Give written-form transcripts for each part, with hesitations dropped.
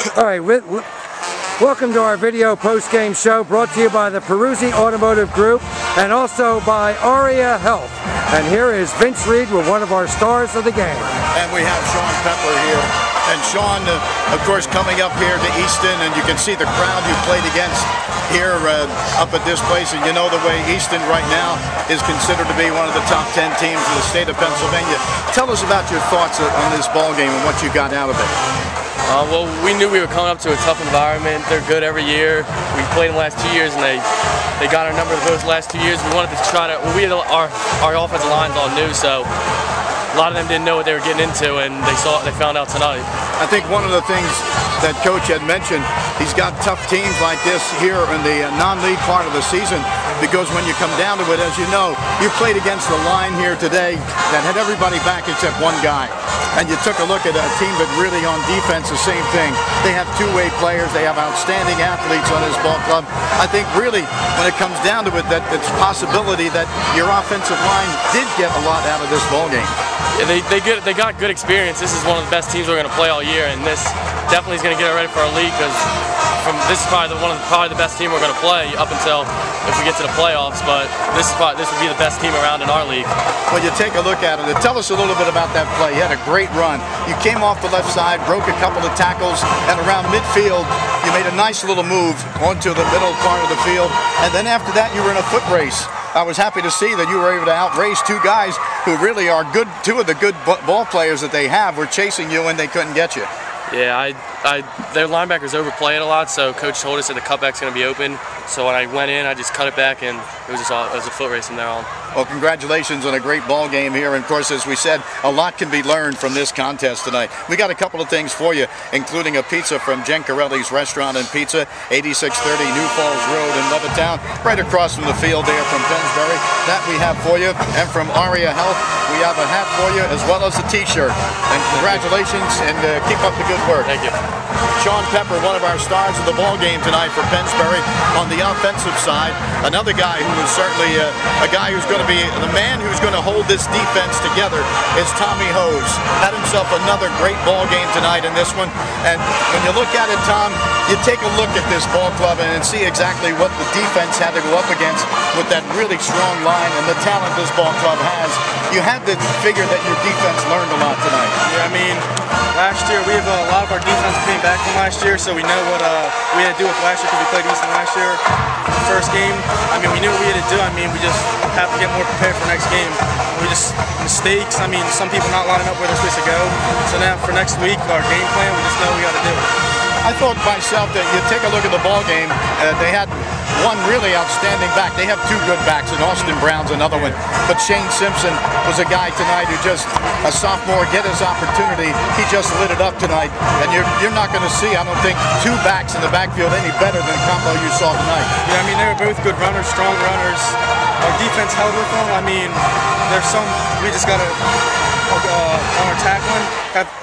All right, welcome to our video post-game show brought to you by the Pennsbury Automotive Group and also by Aria Health. And here is Vince Reed with one of our stars of the game. And we have Shawn here. And Shawn, of course, coming up here to Easton, and you can see the crowd you played against here up at this place. And you know the way Easton right now is considered to be one of the top 10 teams in the state of Pennsylvania. Tell us about your thoughts on this ball game and what you got out of it. Well, we knew we were coming up to a tough environment. They're good every year. We played them the last 2 years, and they got our number those last 2 years. We wanted to try to. Well, we had our offensive line's all new, so a lot of them didn't know what they were getting into, and they found out tonight. I think one of the things that Coach had mentioned, he's got tough teams like this here in the non-league part of the season, because when you come down to it, as you know, you played against the line here today that had everybody back except one guy. And you took a look at a team that really on defense, the same thing. They have two-way players. They have outstanding athletes on this ball club. I think really when it comes down to it, that it's a possibility that your offensive line did get a lot out of this ball game. Yeah, they got good experience. This is one of the best teams we're going to play all year, and this definitely is going to get it ready for our league, because this is probably the best team we're going to play up until if we get to the playoffs. But this would be the best team around in our league. Well, you take a look at it and tell us a little bit about that play. You had a great run. You came off the left side, broke a couple of tackles, and around midfield, you made a nice little move onto the middle part of the field. And then after that, you were in a foot race. I was happy to see that you were able to outrace two guys who really are good. Two of the good ball players that they have were chasing you, and they couldn't get you. Yeah, their linebackers overplay it a lot, so Coach told us that the cutback's going to be open. So when I went in, I just cut it back, and it was a foot race from there on. Well, congratulations on a great ball game here. And of course, as we said, a lot can be learned from this contest tonight. We got a couple of things for you, including a pizza from Gencarelli's Restaurant and Pizza, 8630 New Falls Road in Levittown, right across from the field there from Pennsbury. That we have for you. And from Aria Health, we have a hat for you as well as a t-shirt. And congratulations, and keep up the good work. Thank you. Shawn Pepper, one of our stars of the ball game tonight for Pennsbury. On the offensive side, another guy who is certainly a guy who's going to be the man who's going to hold this defense together is Tommy Hose. Had himself another great ball game tonight in this one. And when you look at it, Tom, you take a look at this ball club and see exactly what the defense had to go up against with that really strong line and the talent this ball club has. You had to figure that your defense learned a lot tonight. Yeah, I mean, last year we have a lot of our defense came back from last year, so we know what we had to do with last year because we played Easton last year. The first game, I mean, we knew what we had to do. I mean, we just have to get more prepared for next game. Mistakes, I mean, some people not lining up where they're supposed to go. So now for next week, our game plan, we just know we got to do it. I thought myself that you take a look at the ball game, they had one really outstanding back. They have two good backs, and Austin Brown's another one. But Shane Simpson was a guy tonight who just, a sophomore, get his opportunity. He just lit it up tonight. And you're not going to see, I don't think, two backs in the backfield any better than the combo you saw tonight. Yeah, I mean, they were both good runners, strong runners. Our defense held with them. I mean, there's some, we just got to, on our tackling,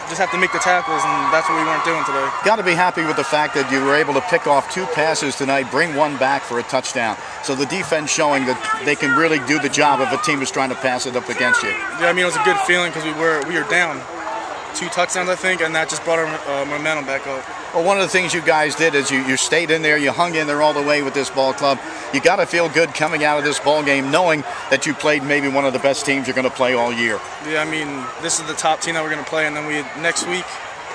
just have to make the tackles, and that's what we weren't doing today. Got to be happy with the fact that you were able to pick off two passes tonight, bring one back for a touchdown. So the defense showing that they can really do the job if a team is trying to pass it up against you. Yeah, I mean, it was a good feeling because we were down 2 touchdowns, I think, and that just brought our momentum back up. Well, one of the things you guys did is you stayed in there, you hung in there all the way with this ball club. You got to feel good coming out of this ball game knowing that you played maybe one of the best teams you're going to play all year. Yeah, I mean, this is the top team that we're going to play, and then next week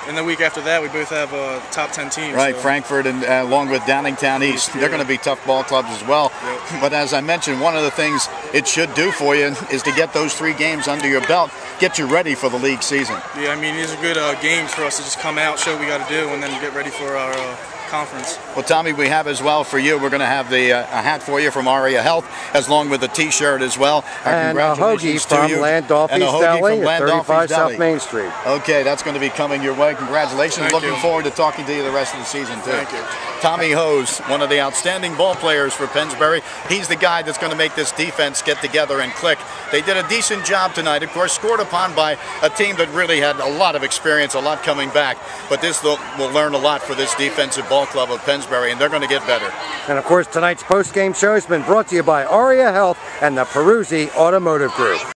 and the week after that, we both have top 10 teams. Right, so. Frankfurt and along with Downingtown East, they're going to be tough ball clubs as well. Yep. But as I mentioned, one of the things it should do for you is to get those 3 games under your belt, get you ready for the league season. Yeah, I mean, these are good games for us to just come out, show what we got to do, and then get ready for our conference. Well, Tommy, we have as well for you. We're going to have the a hat for you from Aria Health, as long with the T-shirt as well. And a hoagie from Landolfi's Deli at 35 South Main Street. Okay, that's going to be coming your way. Congratulations. Thank Looking you. forward to talking to you the rest of the season, too. Thank you. Tommy Hose, one of the outstanding ball players for Pennsbury. He's the guy that's going to make this defense get together and click. They did a decent job tonight, of course, scored upon by a team that really had a lot of experience, a lot coming back. But this will learn a lot for this defensive ball club of Pennsbury, and they're going to get better. And of course, tonight's post-game show has been brought to you by Aria Health and the Pennsbury Automotive Group.